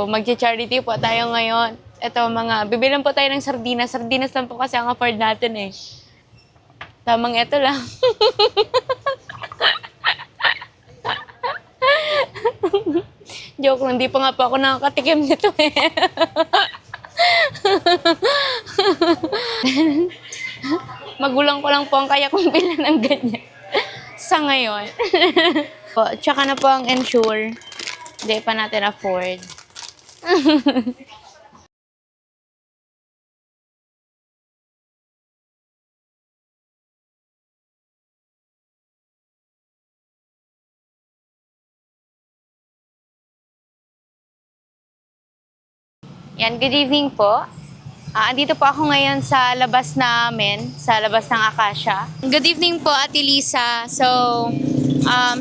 So, magcha-charity po tayo ngayon. Ito, bibilan po tayo ng sardinas. Sardinas lang po kasi ang afford natin eh. Tamang ito lang. Joke lang, hindi pa nga po ako nakakatikim nito eh. Magulang ko lang po ang kaya kong bilan ng ganyan. Sa ngayon. Tsaka na po ang ensure. Hindi pa natin afford. Yan, good evening po. Andito po ako ngayon sa labas namin, sa labas ng Acacia. Good evening po, Ate Lisa. So,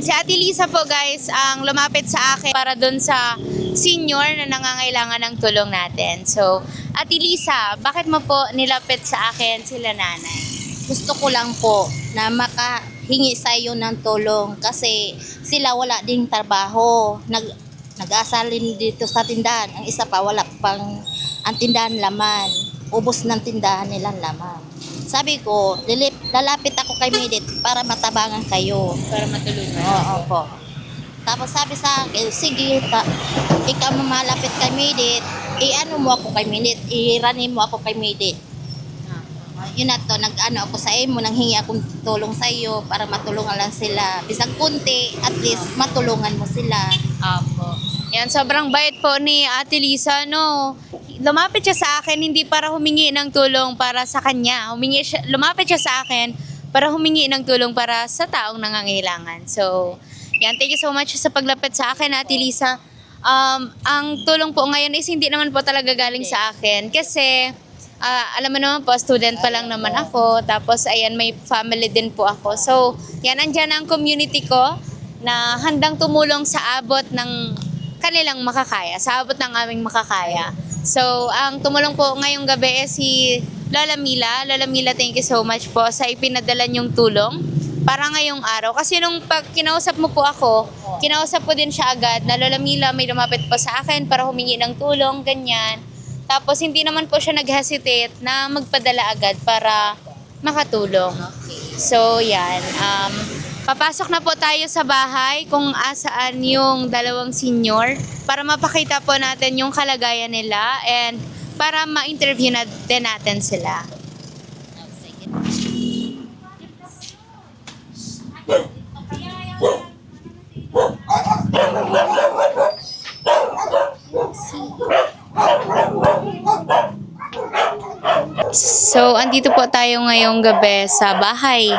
si Ate Lisa po guys, ang lumapit sa akin para dun sa senior na nangangailangan ng tulong natin. So, Ate Lisa, bakit mo po nilapit sa akin sila nanay? Gusto ko lang po na makahingi sa iyo ng tulong kasi sila wala ding trabaho. Nag-aasalin dito sa tindahan. Ang isa pa wala pang ang tindahan laman. Ubos ng tindahan nilang laman. Sabi ko, lalapit ako kay Medit para matabangan kayo. Para matulungan. Oo po. Tapos sabi sa akin, sige, ikaw malapit kay Medit, i-ano mo ako kay Medit, i-ranin mo ako kay Medit. Yun na to, nag-ano ako sa imo, nanghingi akong tulong sa iyo para matulungan lang sila. Bisag kunti, at least matulungan mo sila. Apo. Yan, sobrang bait po ni Ate Lisa, no? Lumapit siya sa akin, hindi para humingi ng tulong para sa kanya. Lumapit siya sa akin para humingi ng tulong para sa taong nangangailangan. So, yan, thank you so much sa paglapit sa akin, Ate Lisa. Ang tulong po ngayon is hindi naman po talaga galing sa akin kasi alam mo naman po, student pa lang naman ako. Tapos, ayan, may family din po ako. So, yan, andyan ang community ko na handang tumulong sa abot ng kanilang makakaya, sa abot ng aming makakaya. So, ang tumulong po ngayong gabi si Lola Mila. Lola Mila, thank you so much po sa ipinadala niyong tulong para ngayong araw. Kasi nung pag kinausap mo po ako, kinausap ko din siya agad na Lola Mila may lumapit po sa akin para humingi ng tulong, ganyan. Tapos hindi naman po siya nag-hesitate na magpadala agad para makatulong. So yan, papasok na po tayo sa bahay kung asaan yung dalawang senior para mapakita po natin yung kalagayan nila and para ma-interview na din natin sila. So, andito po tayo ngayong gabi sa bahay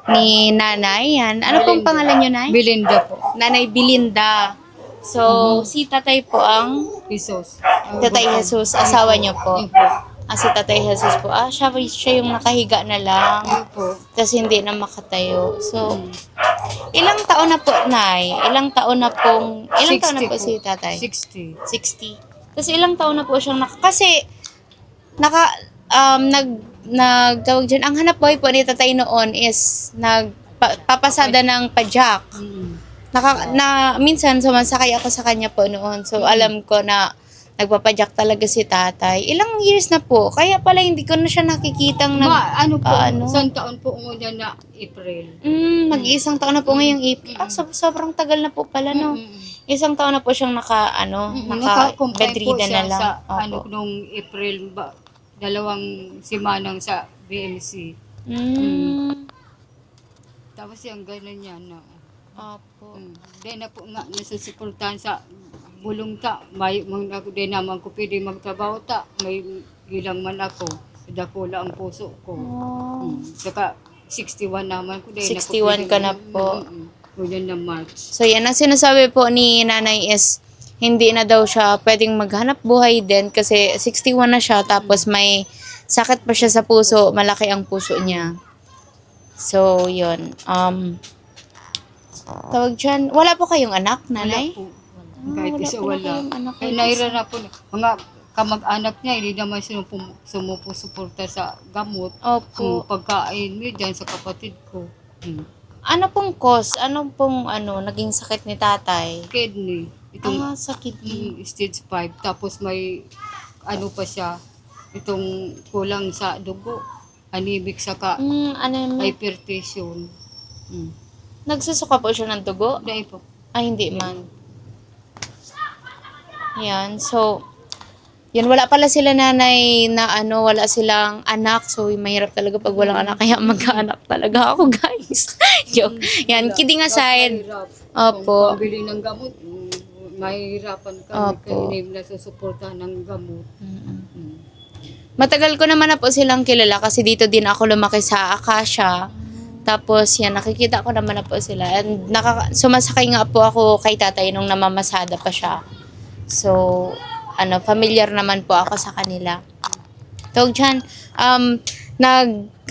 ni Nanay. Yan. Ano pong pangalan niyo, Nay? Belinda po. Nanay Belinda. So, si Tatay po ang Jesus. Tatay Jesus, asawa niyo po. Si Tatay Jesus po. Siya yung nakahiga na lang. Po. Tapos hindi na makatayo. So, ilang taon na po, Nay? Ilang taon na po si Tatay? 60. 60. Tapos ilang taon na po siyang kasi nagtawag dyan, ang hanap buhay po ni Tatay noon is nagpapasada ng pajak. Minsan sumasakay ako sa kanya po noon. So, alam ko na nagpapajak talaga si Tatay. Ilang years na po? Kaya pala hindi ko na siya nakikitang Isang taon po muna na April. Mag-iisang taon na po ngayong April. Sobrang tagal na po pala, no? Isang taon na po siyang naka-bedridden na lang. Sa nung April, dalawang simanang sa BMC. Tapos yung gano'n niya na. Opo. Dahil na po nga nasusuportahan sa bulong ta. May di naman ko pwede magtrabaho ta. May ilang man ako. Dakula ang puso ko. Saka 61 naman ko. 61 ka na po. Yan na March. So yan, ang sinasabi po ni Nanay is hindi na daw siya pwedeng maghanap buhay din kasi 61 na siya tapos may sakit pa siya sa puso, malaki ang puso niya. So yun, tawag dyan, wala po kayong anak, Nanay? Wala po. Kahit wala isa pala wala. kayong anak, Kaya naira na po. Mga kamag-anak niya, hindi naman sumusuporta sa gamot. Opo. Pagkain mo dyan sa kapatid ko. Ano pong cause? Ano pong naging sakit ni Tatay? Kidney. Itong sa kidney. stage 5. Tapos may ano pa siya, itong kulang sa dugo, anemic saka hypertension. Nagsusuka po siya ng dugo? Dahil po. Ay, hindi man. Yan. So, yun, wala pala sila nanay na wala silang anak. So, mahirap talaga pag walang anak. Kaya magkaanak talaga ako, guys. Joke. Yan, kidding aside. Opo. Kung pambili ng gamot, mahihirapan ka. Opo. Hindi na susuportahan ng gamot. Matagal ko naman na po silang kilala kasi dito din ako lumaki sa Acacia. Tapos yan, nakikita ko naman na po sila. And sumasakay nga po ako kay tatay nung namamasada pa siya. So, familiar naman po ako sa kanila. Tawag dyan,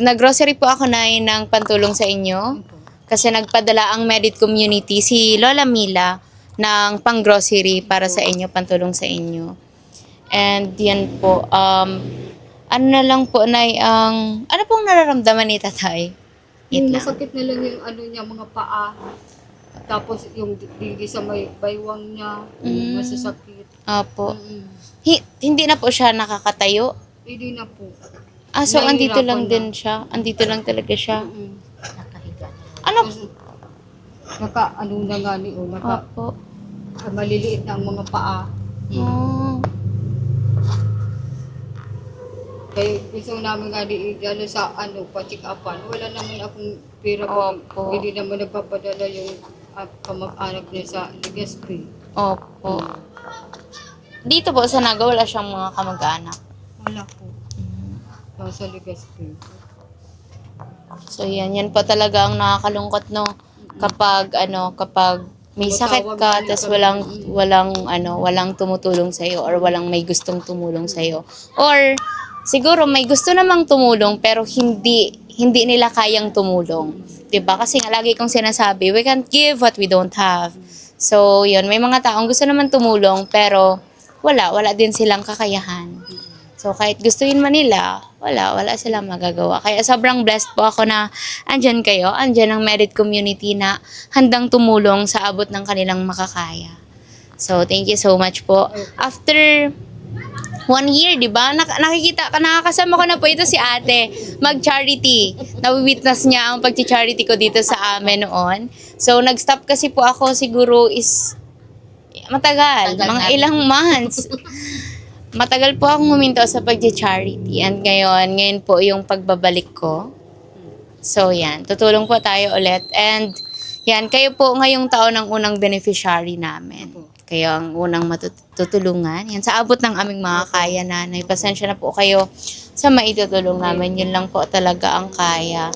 nag-grocery po ako na ng pantulong sa inyo. Kasi nagpadala ang Medit Community, si Lola Mila, ng pang-grocery para sa inyo, pantulong sa inyo. And yan po, ano na lang po, ano pong nararamdaman ni tatay? Wait lang. Masakit na lang yung ano niya, mga paa. Tapos yung digi sa may baywang niya, masasakit. Opo. Hindi na po siya nakakatayo? Hindi na po. So andito Nahihirapan lang na. din siya? Andito lang talaga siya? Nakahiga. Ano? Ano na nga ni Opo. maliliit na ang mga paa. Oh. Kaya gusto namin nga di sa pa-check upan. Wala naman akong pera po. Opo. Hindi naman nagpapadala yung kamag-anak niya sa Legazpi. Opo. Dito po sa Naga, wala siyang mga kamag-anak. Wala po. Sa Legazpi. So yan po talaga ang nakakalungkot, no? Kapag may sakit ka, tas walang tumutulong sa'yo or walang may gustong tumulong sa'yo. Or siguro may gusto namang tumulong pero hindi nila kayang tumulong. 'Di ba? Kasi nga lagi kong sinasabi, we can't give what we don't have. So, yun, may mga taong gusto naman tumulong pero wala din silang kakayahan. So, kahit gustuin man nila, wala silang magagawa. Kaya sobrang blessed po ako na andyan kayo, andyan ang Merit Community na handang tumulong sa abot ng kanilang makakaya. So, thank you so much po. After 1 year, di ba? Nakakasama ko na po ito si ate, mag-charity. Na-witness niya ang pag-charity ko dito sa amin noon. So, nag-stop kasi po ako siguro matagal, mga ilang months. Matagal po akong huminto sa pag-charity. And ngayon po yung pagbabalik ko. So, yan. Tutulong po tayo ulit. And, yan. Kayo po ngayong taon ang unang beneficiary namin. Kayo ang unang matutulungan. Yan. Sa abot ng aming mga kaya, nanay. Pasensya na po kayo sa maitutulong namin. Yun lang po talaga ang kaya.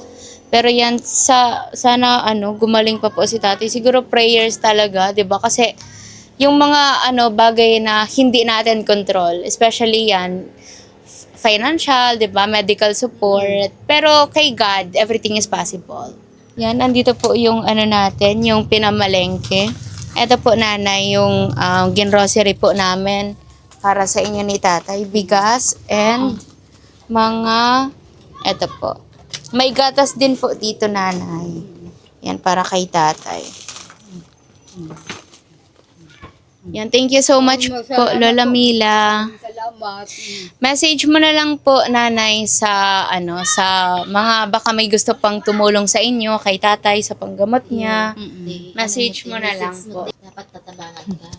Pero yan, sana gumaling pa po si tatay. Siguro prayers talaga, 'di ba? Kasi yung mga bagay na hindi natin control, especially yan financial, 'di ba? Medical support. Pero kay God, everything is possible. Yan, andito po yung natin, yung pinamalengke. Ito po nanay, yung ginrocery po namin para sa inyo ni tatay. Bigas and ito po. May gatas din po dito nanay. Yan, para kay tatay. Yan, thank you so much po, Lola Mila. Salamat. Message mo na lang po, nanay, sa mga baka may gusto pang tumulong sa inyo, kay tatay, sa panggamot niya. Message mo na lang po. Dapat tatabangan ka.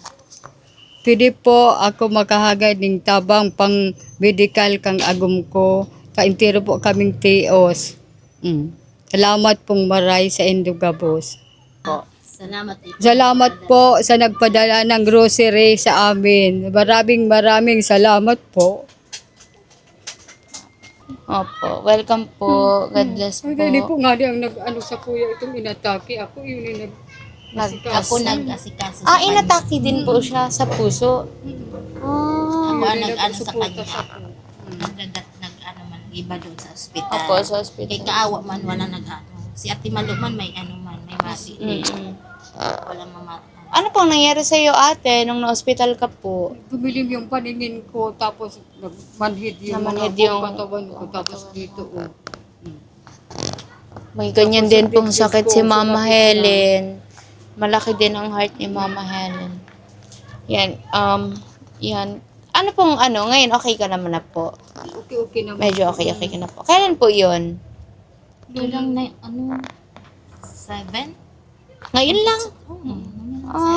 Pwede po ako makahagay ng tabang pang medical kang agum ko. Kaintero po kaming tios. Salamat pong maray sa Indogabos. Salamat po sa nagpadala ng grocery sa amin. Maraming salamat po. Opo, welcome po. God bless po. Hindi po nga ang sa kuya itong inatake. Ako yun yung Ako nag-asikaso sa kanya. Inatake din po siya sa puso. Ako ang nag-ano sa suporta kanya. Nag-ano man, iba doon sa ospital. Opo, sa Kay hospital. kaawa man, wala nag-ano. Si Ate Malo man, may mati din. Mm-mm. Walang mamata. Ano pong nangyari sa iyo, ate, nung na-hospital ka po? Dumilim yung paningin ko, tapos nagmanhid yung Namanhid mga yung- katawan ko, tapos dito. May ganyan Tapos din yung pong dibdib sakit ko, si Mama sumakit na. Helen. Malaki din ang heart ni Mama Helen. Yan, yan. Ano pong ano, ngayon okay ka naman na po? Okay naman. Medyo okay ka na po. Kailan po yun? Ilang na, 7? Ngayon lang?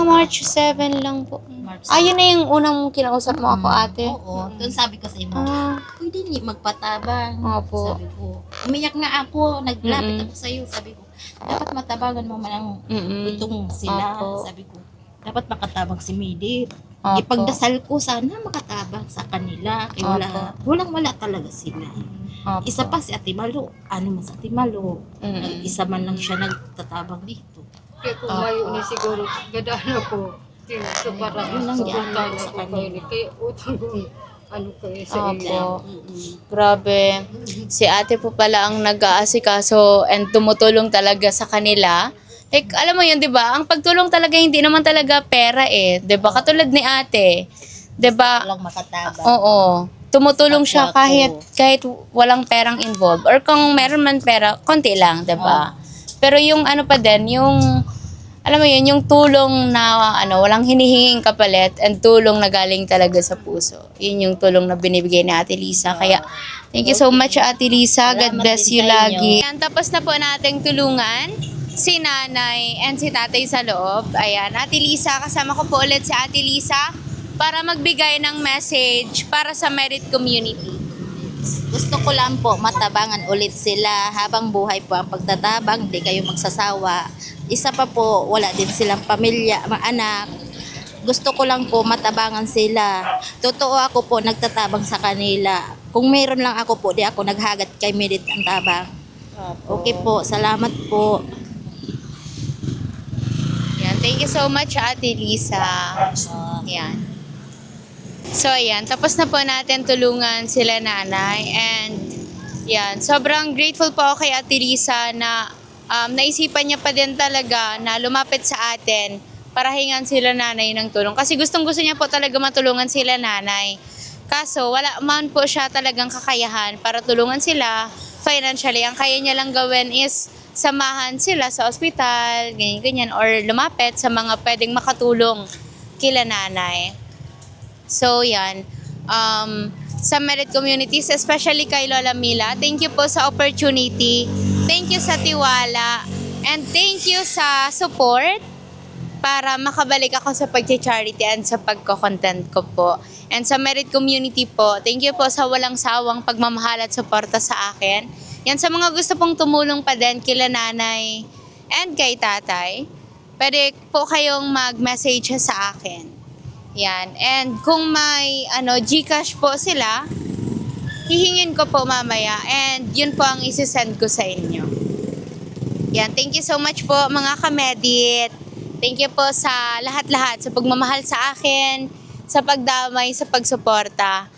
March 7 lang po. March Yun na yung unang kinausap mo ako, ate. Oo. Doon sabi ko sa imo, Ah, pwede ni magpatabang. Opo. Sabi ko. Umiyak nga ako. Naglapit ako sa'yo. Sabi ko, dapat matabangan mo man ang itong sila. Opo. Sabi ko, dapat makatabang si Midit. Opo. Ipagdasal ko sana makatabang sa kanila. Kaya wala talaga sila. Opo. Isa pa si Ate Malo. Ano man sa Ate Malo. Mm-mm. Isa man lang siya nagtatabang dito. Kaya kung mayo ni siguro, gadaan ako. So para Yun ang suportahan gano'n sa ako kanya. kayo ni. Kaya utang kong ano kayo sa Opo. inyo. Grabe. Si ate po pala ang nag-aasikaso and tumutulong talaga sa kanila. Like, alam mo yun, di ba? Ang pagtulong talaga, hindi naman talaga pera eh. Di ba? Katulad ni ate. Di ba? Walang makatabang. Oo. Tumutulong siya Kapwa ko. kahit walang perang involved. Or kung meron man pera, konti lang, di ba? Pero yung ano pa din, yung alam mo yun, yung tulong na walang hinihinging kapalit and tulong na galing talaga sa puso. Yun yung tulong na binibigay ni Ate Lisa. Kaya, thank you so much, Ate Lisa. God Salamat bless din you sa lagi. Ayan, tapos na po nating tulungan si nanay and si tatay sa loob. Ayan, Ate Lisa, kasama ko po ulit si Ate Lisa para magbigay ng message para sa Merit Community. Gusto ko lang po matabangan ulit sila habang buhay po ang pagtatabang, di kayo magsasawa. Isa pa po, wala din silang pamilya, mga anak. Gusto ko lang po matabangan sila. Totoo ako po nagtatabang sa kanila. Kung meron lang ako po, di ako naghagat kay Merit ang tabang. Okay po, salamat po. Yan, thank you so much, Ate Lisa. Yan. So, ayan. Tapos na po natin tulungan sila nanay. And, yan. Sobrang grateful po ako kay Ate Lisa na naisipan niya pa din talaga na lumapit sa atin para hingan sila nanay ng tulong. Kasi gustong-gusto niya po talaga matulungan sila nanay. Kaso, wala man po siya talagang kakayahan para tulungan sila financially. Ang kaya niya lang gawin is samahan sila sa ospital, ganyan-ganyan, or lumapit sa mga pwedeng makatulong kila nanay. So, yan. Sa Merit Communities, especially kay Lola Mila, thank you po sa opportunity. Thank you sa tiwala. And thank you sa support para makabalik ako sa pag-charity and sa pagko-content ko po. And sa Merit Community po, thank you po sa walang sawang pagmamahal at suporta sa akin. Yan, sa mga gusto pong tumulong pa din kila nanay and kay tatay, pwede po kayong mag-message sa akin. Yan. And kung may GCash po sila, hihingin ko po mamaya and yun po ang isi-send ko sa inyo. Yan. Thank you so much po mga kamedit. Thank you po sa lahat-lahat, sa pagmamahal sa akin, sa pagdamay, sa pagsuporta.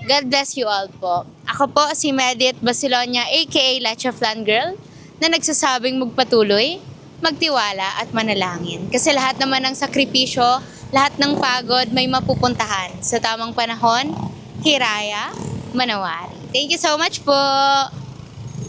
God bless you all po. Ako po si Medit Basilonia aka Lacha Flan Girl na nagsasabing magpatuloy, magtiwala at manalangin. Kasi lahat naman ng sakripisyo, lahat ng pagod may mapupuntahan sa tamang panahon, hiraya, manawari. Thank you so much po!